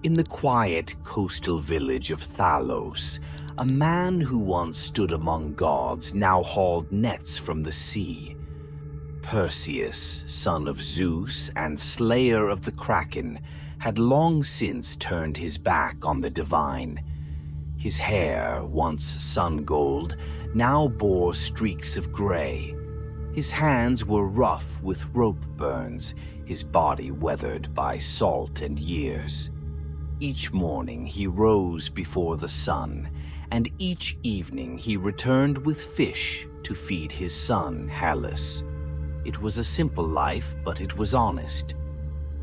In the quiet coastal village of Thalos, a man who once stood among gods now hauled nets from the sea. Perseus, son of Zeus and slayer of the Kraken, had long since turned his back on the divine. His hair, once sun gold, now bore streaks of gray. His hands were rough with rope burns, his body weathered by salt and years. Each morning he rose before the sun, and each evening he returned with fish to feed his son, Helpless. It was a simple life, but it was honest.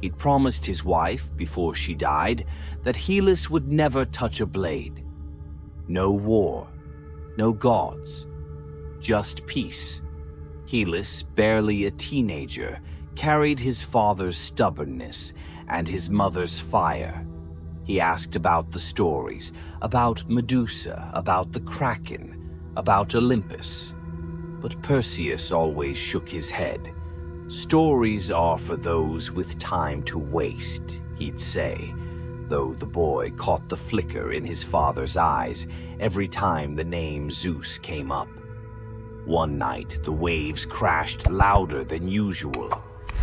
He'd promised his wife, before she died, that Helpless would never touch a blade. No war, no gods, just peace. Helpless, barely a teenager, carried his father's stubbornness and his mother's fire. He asked about the stories, about Medusa, about the Kraken, about Olympus. But Perseus always shook his head. Stories are for those with time to waste, he'd say, though the boy caught the flicker in his father's eyes every time the name Zeus came up. One night, the waves crashed louder than usual.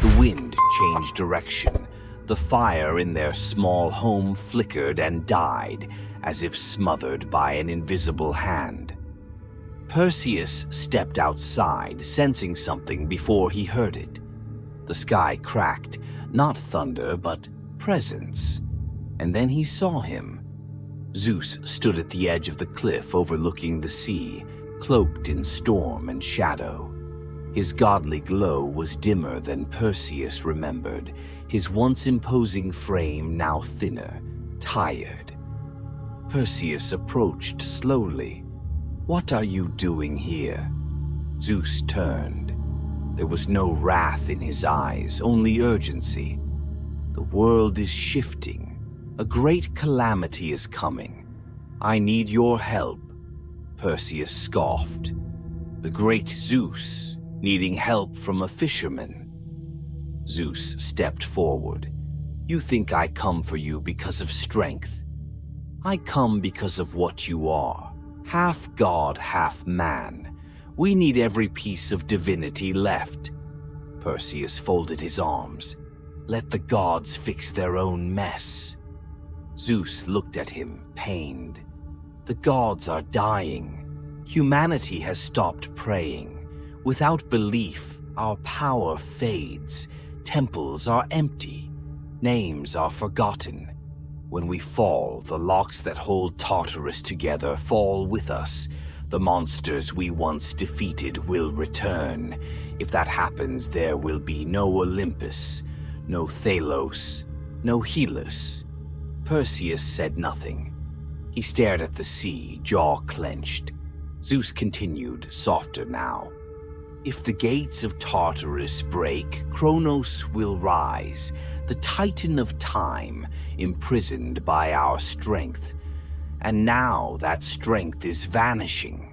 The wind changed direction. The fire in their small home flickered and died, as if smothered by an invisible hand. Perseus stepped outside, sensing something before he heard it. The sky cracked, not thunder, but presence. And then he saw him. Zeus stood at the edge of the cliff overlooking the sea, cloaked in storm and shadow. His godly glow was dimmer than Perseus remembered, his once imposing frame now thinner, tired. Perseus approached slowly. "What are you doing here?" Zeus turned. There was no wrath in his eyes, only urgency. "The world is shifting. A great calamity is coming. I need your help." Perseus scoffed. "The great Zeus, needing help from a fisherman." Zeus stepped forward. "You think I come for you because of strength? I come because of what you are. Half god, half man. We need every piece of divinity left." Perseus folded his arms. "Let the gods fix their own mess." Zeus looked at him, pained. "The gods are dying. Humanity has stopped praying. Without belief, our power fades. Temples are empty. Names are forgotten. When we fall, the locks that hold Tartarus together fall with us. The monsters we once defeated will return. If that happens, there will be no Olympus, no Thalos, no Helus." Perseus said nothing. He stared at the sea, jaw clenched. Zeus continued, softer now. "If the gates of Tartarus break, Kronos will rise, the Titan of time, imprisoned by our strength. And now that strength is vanishing."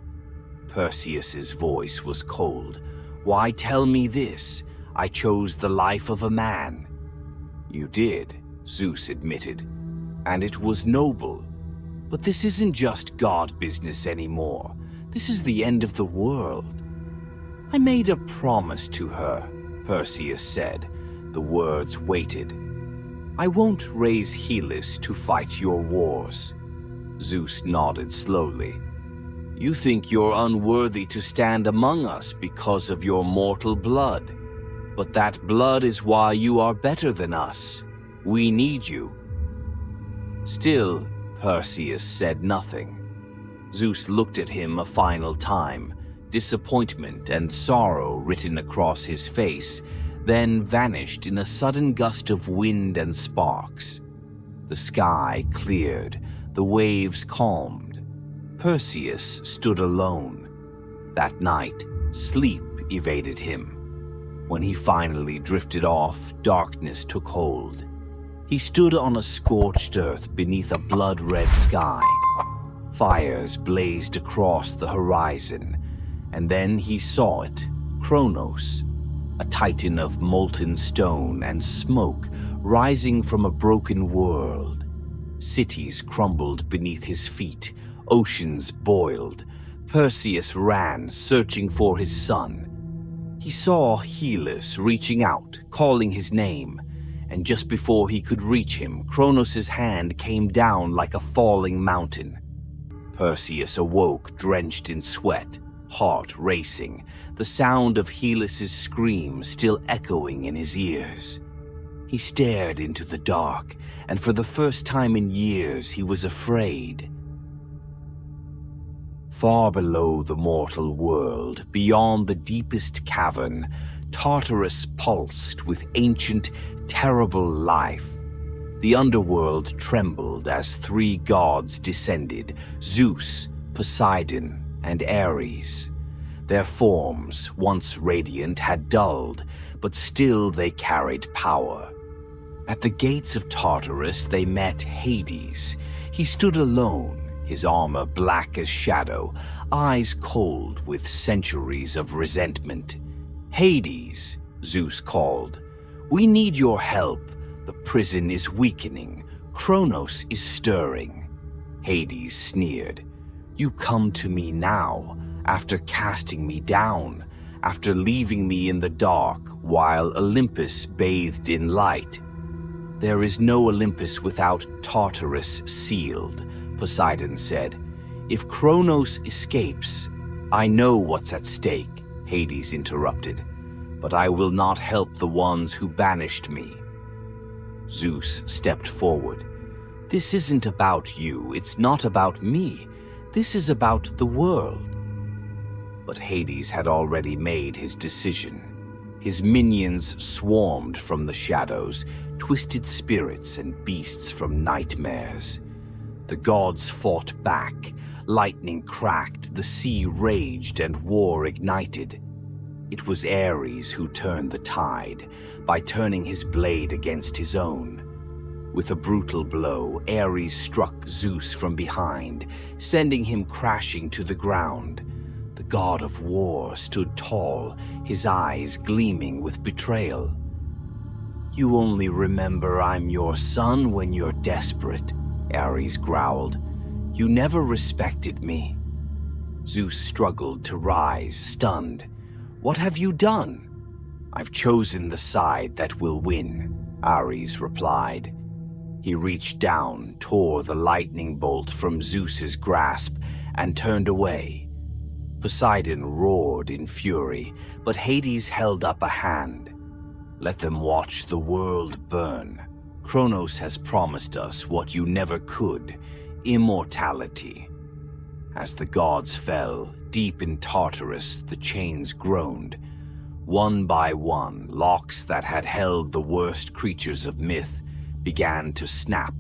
Perseus's voice was cold. "Why tell me this? I chose the life of a man." "You did," Zeus admitted, "and it was noble. But this isn't just God business anymore. This is the end of the world." "I made a promise to her," Perseus said. The words weighted. "I won't raise Helus to fight your wars." Zeus nodded slowly. "You think you're unworthy to stand among us because of your mortal blood. But that blood is why you are better than us. We need you." Still, Perseus said nothing. Zeus looked at him a final time, disappointment and sorrow written across his face, then vanished in a sudden gust of wind and sparks. The sky cleared, the waves calmed. Perseus stood alone. That night, sleep evaded him. When he finally drifted off, darkness took hold. He stood on a scorched earth beneath a blood-red sky. Fires blazed across the horizon, and then he saw it, Kronos, a titan of molten stone and smoke rising from a broken world. Cities crumbled beneath his feet, oceans boiled. Perseus ran, searching for his son. He saw Helpless reaching out, calling his name, and just before he could reach him, Kronos' hand came down like a falling mountain. Perseus awoke, drenched in sweat, heart racing, the sound of Helpless' scream still echoing in his ears. He stared into the dark, and for the first time in years he was afraid. Far below the mortal world, beyond the deepest cavern, Tartarus pulsed with ancient, terrible life. The underworld trembled as three gods descended, Zeus, Poseidon, and Ares. Their forms, once radiant, had dulled, but still they carried power. At the gates of Tartarus they met Hades. He stood alone, his armor black as shadow, eyes cold with centuries of resentment. "Hades," Zeus called, "we need your help. The prison is weakening. Kronos is stirring." Hades sneered. "You come to me now, after casting me down, after leaving me in the dark while Olympus bathed in light." "There is no Olympus without Tartarus sealed," Poseidon said. "If Kronos escapes, I know what's at stake," Hades interrupted, "but I will not help the ones who banished me." Zeus stepped forward. "This isn't about you, it's not about me. This is about the world." But Hades had already made his decision. His minions swarmed from the shadows, twisted spirits and beasts from nightmares. The gods fought back, lightning cracked, the sea raged, and war ignited. It was Ares who turned the tide, by turning his blade against his own. With a brutal blow, Ares struck Zeus from behind, sending him crashing to the ground. The god of war stood tall, his eyes gleaming with betrayal. "You only remember I'm your son when you're desperate," Ares growled. "You never respected me." Zeus struggled to rise, stunned. "What have you done?" "I've chosen the side that will win," Ares replied. He reached down, tore the lightning bolt from Zeus's grasp, and turned away. Poseidon roared in fury, but Hades held up a hand. "Let them watch the world burn. Kronos has promised us what you never could, immortality." As the gods fell, deep in Tartarus, the chains groaned. One by one, locks that had held the worst creatures of myth began to snap.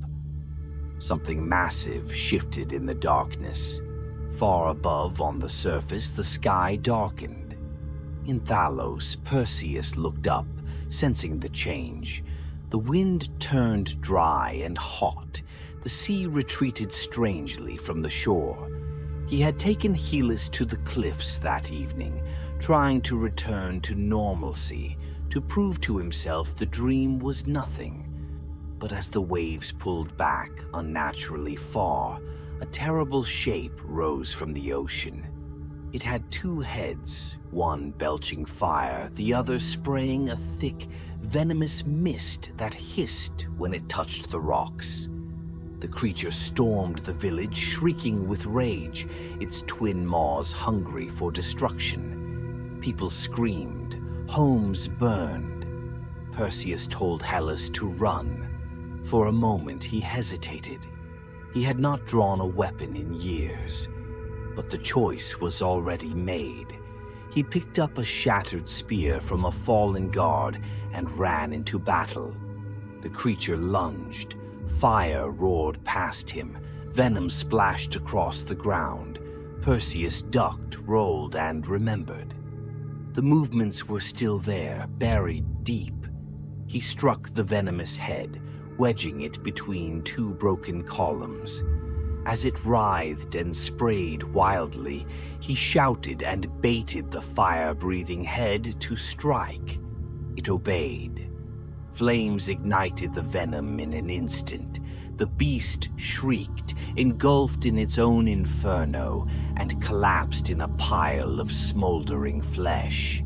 Something massive shifted in the darkness. Far above on the surface, the sky darkened. In Thalos, Perseus looked up, sensing the change. The wind turned dry and hot. The sea retreated strangely from the shore. He had taken Helpless to the cliffs that evening, trying to return to normalcy, to prove to himself the dream was nothing. But as the waves pulled back unnaturally far, a terrible shape rose from the ocean. It had two heads, one belching fire, the other spraying a thick, venomous mist that hissed when it touched the rocks. The creature stormed the village, shrieking with rage, its twin maws hungry for destruction. People screamed, homes burned. Perseus told Helpless to run. For a moment he hesitated. He had not drawn a weapon in years, but the choice was already made. He picked up a shattered spear from a fallen guard and ran into battle. The creature lunged. Fire roared past him. Venom splashed across the ground. Perseus ducked, rolled, and remembered. The movements were still there, buried deep. He struck the venomous head, wedging it between two broken columns. As it writhed and sprayed wildly, he shouted and baited the fire-breathing head to strike. It obeyed. Flames ignited the venom in an instant. The beast shrieked, engulfed in its own inferno, and collapsed in a pile of smoldering flesh.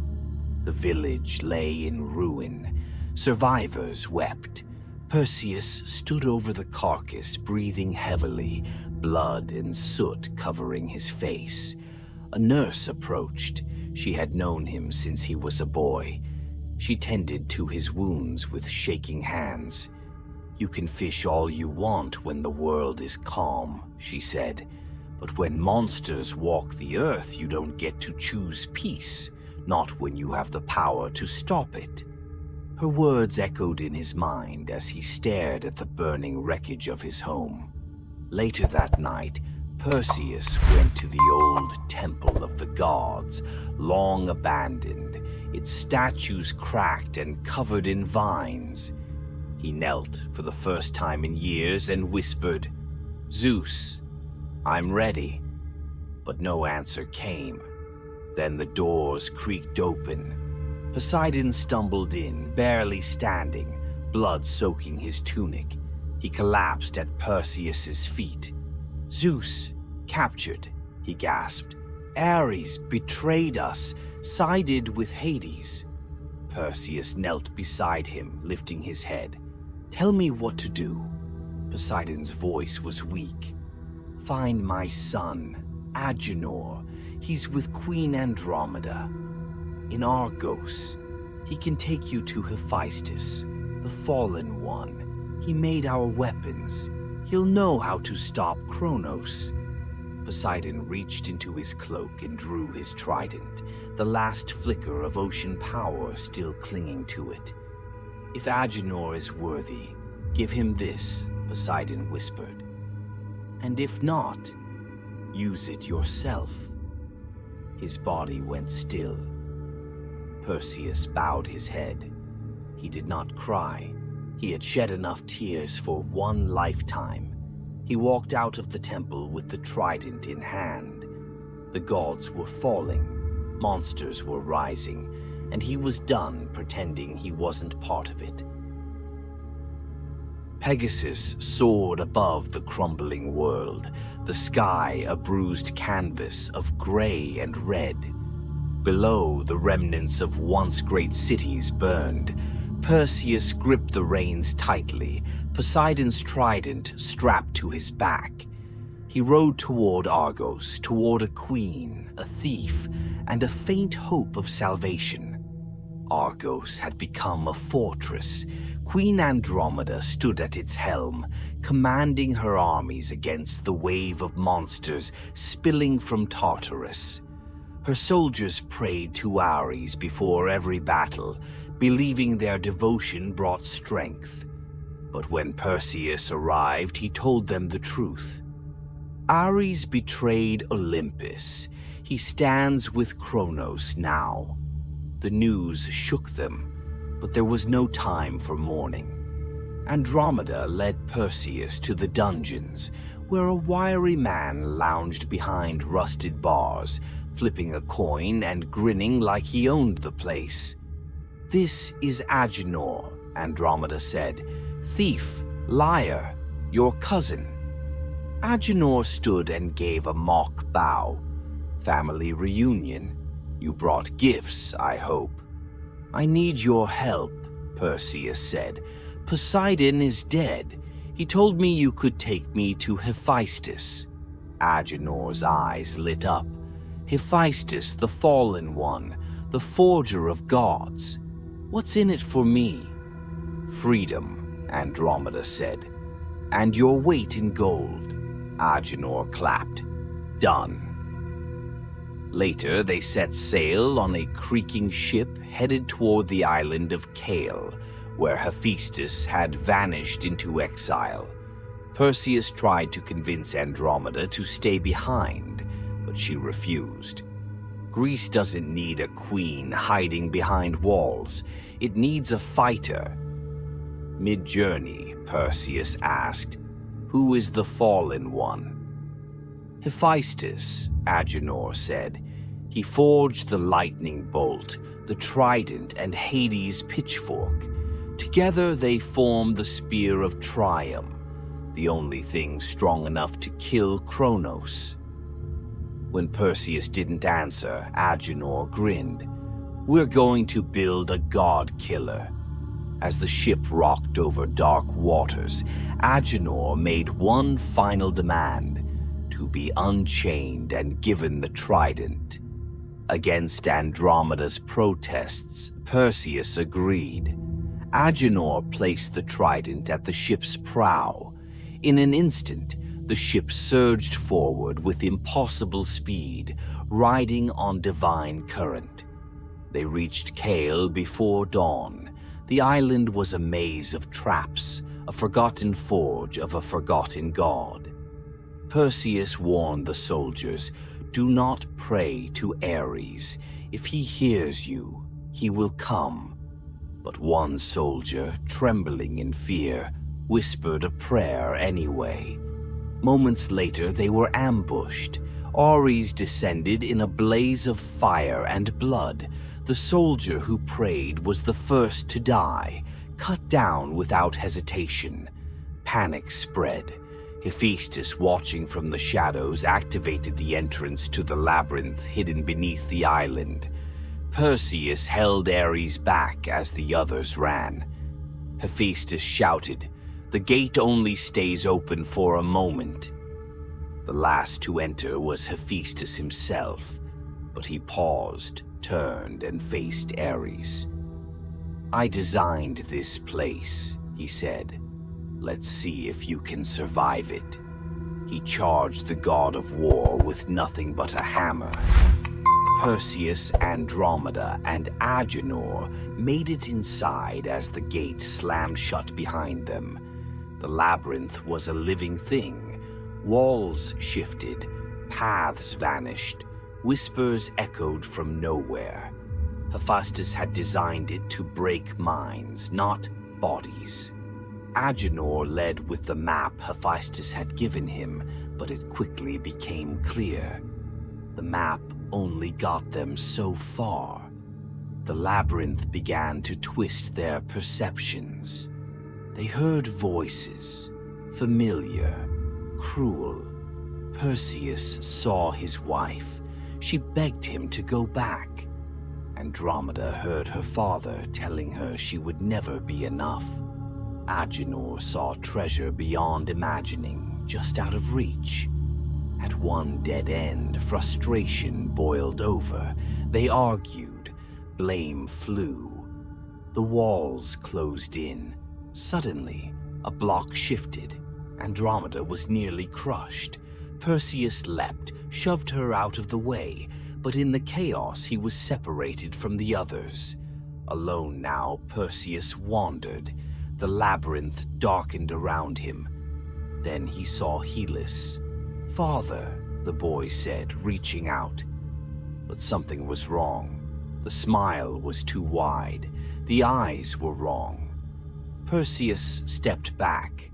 The village lay in ruin. Survivors wept. Perseus stood over the carcass, breathing heavily, blood and soot covering his face. A nurse approached. She had known him since he was a boy. She tended to his wounds with shaking hands. "You can fish all you want when the world is calm," she said. "But when monsters walk the earth, you don't get to choose peace, not when you have the power to stop it." Her words echoed in his mind as he stared at the burning wreckage of his home. Later that night, Perseus went to the old temple of the gods, long abandoned, its statues cracked and covered in vines. He knelt for the first time in years and whispered, "Zeus, I'm ready." But no answer came. Then the doors creaked open. Poseidon stumbled in, barely standing, blood soaking his tunic. He collapsed at Perseus's feet. "Zeus, captured," he gasped. "Ares betrayed us, sided with Hades." Perseus knelt beside him, lifting his head. "Tell me what to do." Poseidon's voice was weak. "Find my son, Agenor. He's with Queen Andromeda. In Argos, he can take you to Hephaestus, the Fallen One. He made our weapons. He'll know how to stop Kronos." Poseidon reached into his cloak and drew his trident, the last flicker of ocean power still clinging to it. "If Agenor is worthy, give him this," Poseidon whispered. "And if not, use it yourself." His body went still. Perseus bowed his head. He did not cry. He had shed enough tears for one lifetime. He walked out of the temple with the trident in hand. The gods were falling, monsters were rising, and he was done pretending he wasn't part of it. Pegasus soared above the crumbling world, the sky a bruised canvas of gray and red. Below, the remnants of once great cities burned. Perseus gripped the reins tightly, Poseidon's trident strapped to his back. He rode toward Argos, toward a queen, a thief, and a faint hope of salvation. Argos had become a fortress. Queen Andromeda stood at its helm, commanding her armies against the wave of monsters spilling from Tartarus. Her soldiers prayed to Ares before every battle, believing their devotion brought strength. But when Perseus arrived, he told them the truth. Ares betrayed Olympus. He stands with Kronos now. The news shook them, but there was no time for mourning. Andromeda led Perseus to the dungeons, where a wiry man lounged behind rusted bars, flipping a coin and grinning like he owned the place. "This is Agenor," Andromeda said. "Thief, liar, your cousin." Agenor stood and gave a mock bow. "Family reunion. You brought gifts, I hope." "I need your help," Perseus said. "Poseidon is dead. He told me you could take me to Hephaestus." Agenor's eyes lit up. "Hephaestus, the Fallen One, the forger of gods. What's in it for me?" "Freedom," Andromeda said. "And your weight in gold." Agenor clapped. "Done." Later, they set sail on a creaking ship headed toward the island of Kale, where Hephaestus had vanished into exile. Perseus tried to convince Andromeda to stay behind, but she refused. Greece doesn't need a queen hiding behind walls. It needs a fighter. Mid-journey, Perseus asked, "Who is the Fallen One?" "Hephaestus," Agenor said. "He forged the lightning bolt, the trident, and Hades' pitchfork. Together they form the Spear of Triumph, the only thing strong enough to kill Kronos. When Perseus didn't answer, Agenor grinned. "We're going to build a god killer." As the ship rocked over dark waters, Agenor made one final demand: to be unchained and given the trident. Against Andromeda's protests, Perseus agreed. Agenor placed the trident at the ship's prow. In an instant, the ship surged forward with impossible speed, riding on divine current. They reached Kale before dawn. The island was a maze of traps, a forgotten forge of a forgotten god. Perseus warned the soldiers, "Do not pray to Ares. If he hears you, he will come." But one soldier, trembling in fear, whispered a prayer anyway. Moments later, they were ambushed. Ares descended in a blaze of fire and blood. The soldier who prayed was the first to die, cut down without hesitation. Panic spread. Hephaestus, watching from the shadows, activated the entrance to the labyrinth hidden beneath the island. Perseus held Ares back as the others ran. Hephaestus shouted, "The gate only stays open for a moment." The last to enter was Hephaestus himself, but he paused, turned, and faced Ares. "I designed this place," he said. "Let's see if you can survive it." He charged the god of war with nothing but a hammer. Perseus, Andromeda, and Agenor made it inside as the gate slammed shut behind them. The labyrinth was a living thing. Walls shifted, paths vanished, whispers echoed from nowhere. Hephaestus had designed it to break minds, not bodies. Agenor led with the map Hephaestus had given him, but it quickly became clear. The map only got them so far. The labyrinth began to twist their perceptions. They heard voices, familiar, cruel. Perseus saw his wife. She begged him to go back. Andromeda heard her father telling her she would never be enough. Agenor saw treasure beyond imagining, just out of reach. At one dead end, frustration boiled over. They argued. Blame flew. The walls closed in. Suddenly, a block shifted. Andromeda was nearly crushed. Perseus leapt, shoved her out of the way, but in the chaos he was separated from the others. Alone now, Perseus wandered. The labyrinth darkened around him. Then he saw Hellas. "Father," the boy said, reaching out. But something was wrong. The smile was too wide. The eyes were wrong. Perseus stepped back.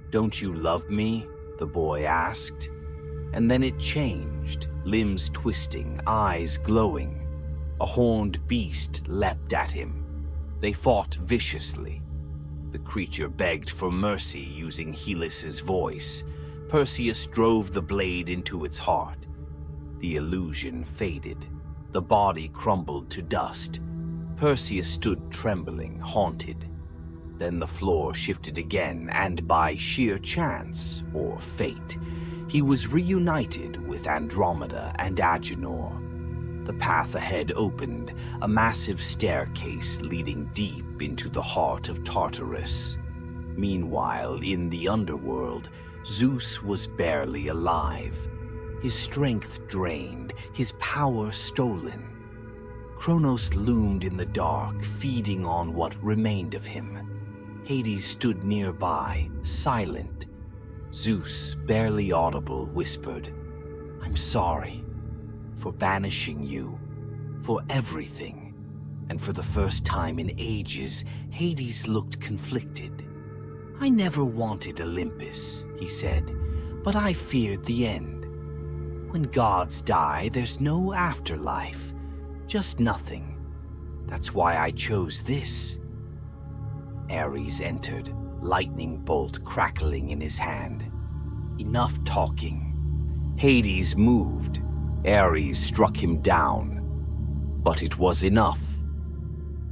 "Don't you love me?" the boy asked. And then it changed, limbs twisting, eyes glowing. A horned beast leapt at him. They fought viciously. The creature begged for mercy using Hellas's voice. Perseus drove the blade into its heart. The illusion faded. The body crumbled to dust. Perseus stood trembling, haunted. Then the floor shifted again, and by sheer chance, or fate, he was reunited with Andromeda and Agenor. The path ahead opened, a massive staircase leading deep into the heart of Tartarus. Meanwhile, in the underworld, Zeus was barely alive. His strength drained, his power stolen. Kronos loomed in the dark, feeding on what remained of him. Hades stood nearby, silent. Zeus, barely audible, whispered, "I'm sorry for banishing you, for everything." And for the first time in ages, Hades looked conflicted. "I never wanted Olympus," he said, "but I feared the end. When gods die, there's no afterlife, just nothing. That's why I chose this." Ares entered, lightning bolt crackling in his hand. Enough talking. Hades moved. Ares struck him down. But it was enough.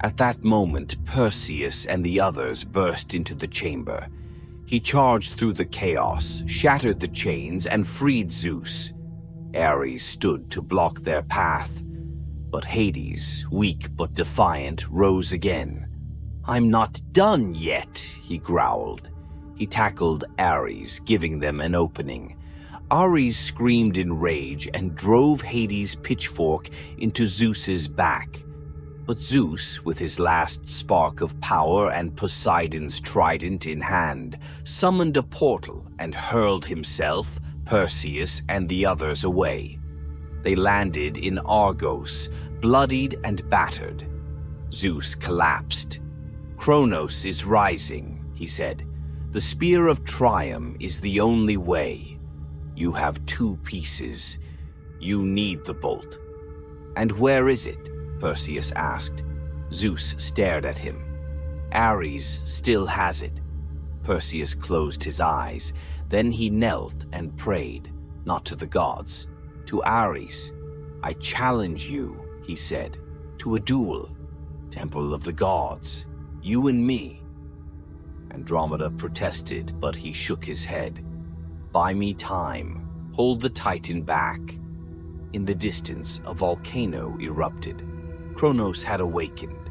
At that moment, Perseus and the others burst into the chamber. He charged through the chaos, shattered the chains, and freed Zeus. Ares stood to block their path. But Hades, weak but defiant, rose again. "I'm not done yet," he growled. He tackled Ares, giving them an opening. Ares screamed in rage and drove Hades' pitchfork into Zeus's back. But Zeus, with his last spark of power and Poseidon's trident in hand, summoned a portal and hurled himself, Perseus, and the others away. They landed in Argos, bloodied and battered. Zeus collapsed. "Kronos is rising," he said. "The spear of Triumph is the only way. You have 2 pieces. You need the bolt." "And where is it?" Perseus asked. Zeus stared at him. "Ares still has it." Perseus closed his eyes. Then he knelt and prayed, not to the gods, to Ares. "I challenge you," he said, "to a duel. Temple of the gods. You and me." Andromeda protested, but he shook his head. "Buy me time. Hold the Titan back." In the distance, a volcano erupted. Kronos had awakened.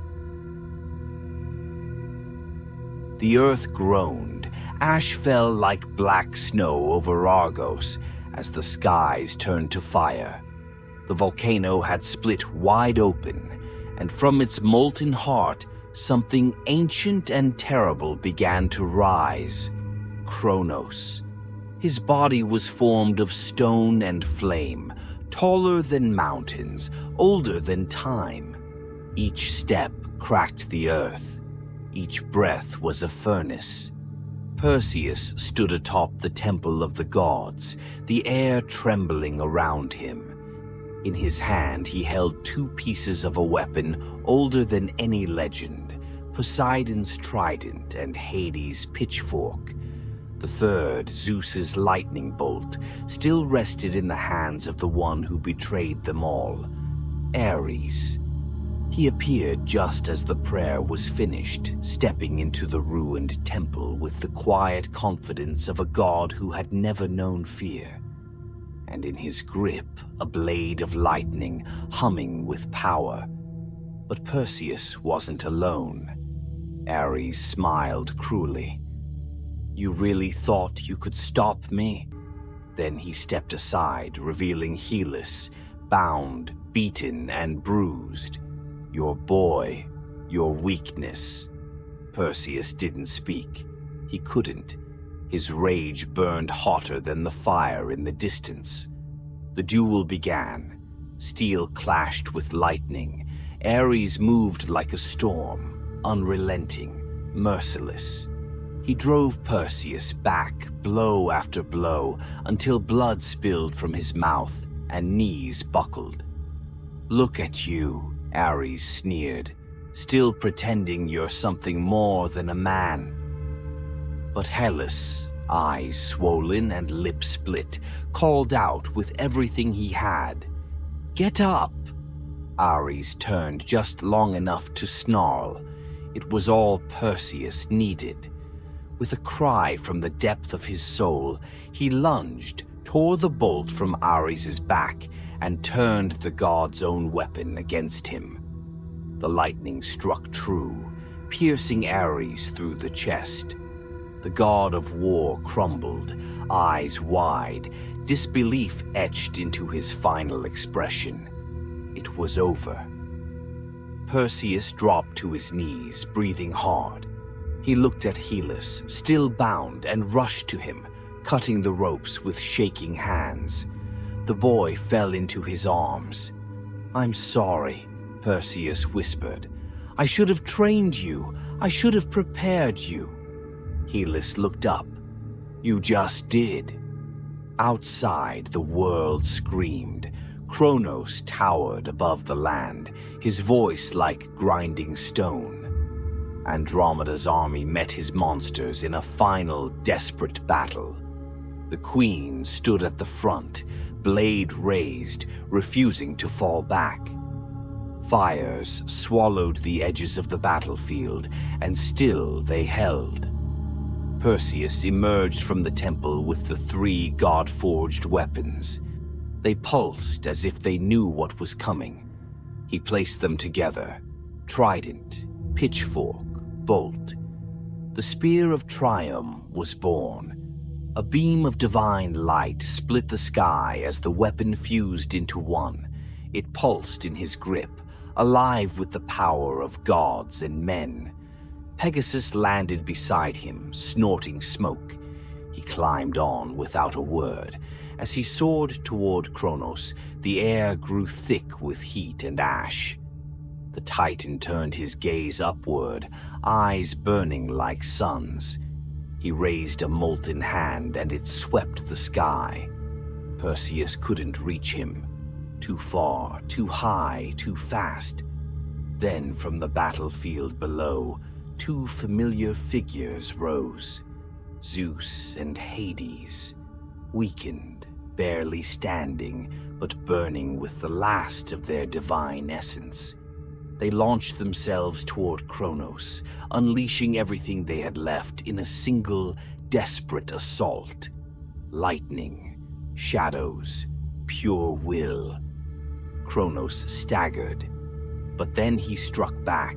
The earth groaned. Ash fell like black snow over Argos as the skies turned to fire. The volcano had split wide open, and from its molten heart, something ancient and terrible began to rise. Kronos. His body was formed of stone and flame, taller than mountains, older than time. Each step cracked the earth. Each breath was a furnace. Perseus stood atop the temple of the gods, the air trembling around him. In his hand he held 2 pieces of a weapon older than any legend, Poseidon's trident and Hades' pitchfork. The third, Zeus's lightning bolt, still rested in the hands of the one who betrayed them all, Ares. He appeared just as the prayer was finished, stepping into the ruined temple with the quiet confidence of a god who had never known fear. And in his grip, a blade of lightning humming with power. But Perseus wasn't alone. Ares smiled cruelly. "You really thought you could stop me?" Then he stepped aside, revealing Hellas, bound, beaten, and bruised. "Your boy, your weakness." Perseus didn't speak. He couldn't. His rage burned hotter than the fire in the distance. The duel began. Steel clashed with lightning. Ares moved like a storm, unrelenting, merciless. He drove Perseus back, blow after blow, until blood spilled from his mouth and knees buckled. "Look at you," Ares sneered, "still pretending you're something more than a man." But Helpless, eyes swollen and lips split, called out with everything he had. "Get up!" Ares turned just long enough to snarl. It was all Perseus needed. With a cry from the depth of his soul, he lunged, tore the bolt from Ares' back, and turned the god's own weapon against him. The lightning struck true, piercing Ares through the chest. The god of war crumbled, eyes wide, disbelief etched into his final expression. It was over. Perseus dropped to his knees, breathing hard. He looked at Hellas, still bound, and rushed to him, cutting the ropes with shaking hands. The boy fell into his arms. "I'm sorry," Perseus whispered. "I should have trained you. I should have prepared you." Hellas looked up. "You just did." Outside, the world screamed. Kronos towered above the land, his voice like grinding stone. Andromeda's army met his monsters in a final, desperate battle. The queen stood at the front, blade raised, refusing to fall back. Fires swallowed the edges of the battlefield, and still they held. Perseus emerged from the temple with the 3 god-forged weapons. They pulsed as if they knew what was coming. He placed them together, trident, pitchfork, bolt. The Spear of Triumph was born. A beam of divine light split the sky as the weapon fused into one. It pulsed in his grip, alive with the power of gods and men. Pegasus landed beside him, snorting smoke. He climbed on without a word. As he soared toward Kronos, the air grew thick with heat and ash. The Titan turned his gaze upward, eyes burning like suns. He raised a molten hand and it swept the sky. Perseus couldn't reach him. Too far, too high, too fast. Then from the battlefield below, 2 familiar figures rose. Zeus and Hades, weakened, barely standing, but burning with the last of their divine essence. They launched themselves toward Kronos, unleashing everything they had left in a single, desperate assault. Lightning, shadows, pure will. Kronos staggered, but then he struck back.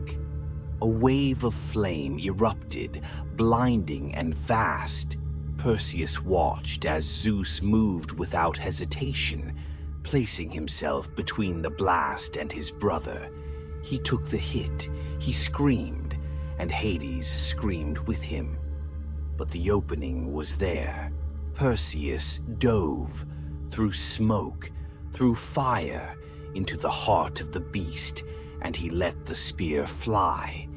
A wave of flame erupted, blinding and vast. Perseus watched as Zeus moved without hesitation, placing himself between the blast and his brother. He took the hit, he screamed, and Hades screamed with him. But the opening was there. Perseus dove, through smoke, through fire, into the heart of the beast, and he let the spear fly.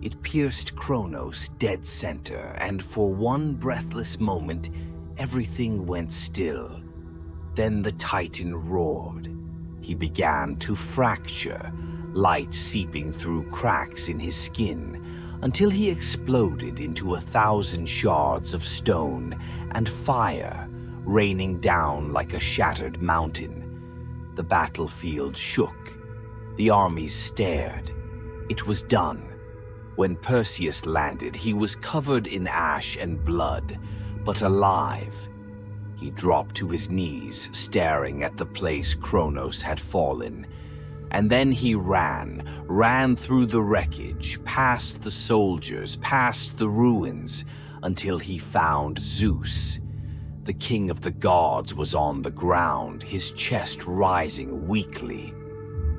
It pierced Kronos dead center, and for one breathless moment, everything went still. Then the Titan roared. He began to fracture, light seeping through cracks in his skin, until he exploded into 1,000 shards of stone and fire, raining down like a shattered mountain. The battlefield shook. The armies stared. It was done. When Perseus landed, he was covered in ash and blood, but alive. He dropped to his knees, staring at the place Kronos had fallen. And then he ran through the wreckage, past the soldiers, past the ruins, until he found Zeus. The king of the gods was on the ground, his chest rising weakly.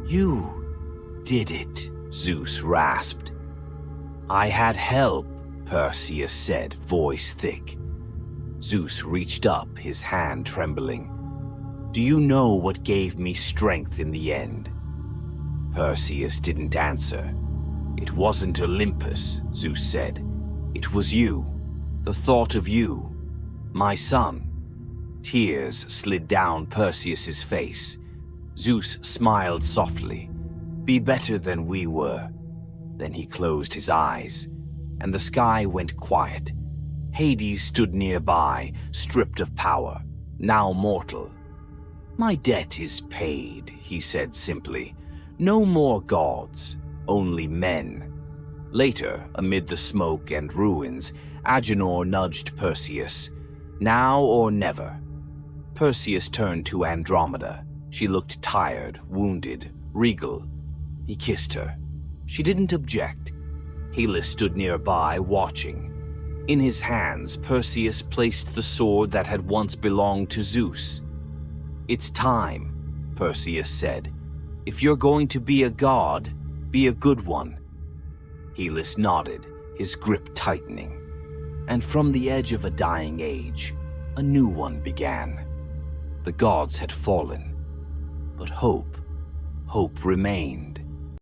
"You did it," Zeus rasped. "I had help," Perseus said, voice thick. Zeus reached up, his hand trembling. "Do you know what gave me strength in the end?" Perseus didn't answer. "It wasn't Olympus," Zeus said. "It was you. The thought of you. My son." Tears slid down Perseus's face. Zeus smiled softly. "Be better than we were." Then he closed his eyes, and the sky went quiet. Hades stood nearby, stripped of power, now mortal. "My debt is paid," he said simply. "No more gods, only men." Later, amid the smoke and ruins, Agenor nudged Perseus. "Now or never." Perseus turned to Andromeda. She looked tired, wounded, regal. He kissed her. She didn't object. Hellas stood nearby, watching. In his hands, Perseus placed the sword that had once belonged to Zeus. "It's time," Perseus said. "If you're going to be a god, be a good one." Hellas nodded, his grip tightening. And from the edge of a dying age, a new one began. The gods had fallen, but hope remained.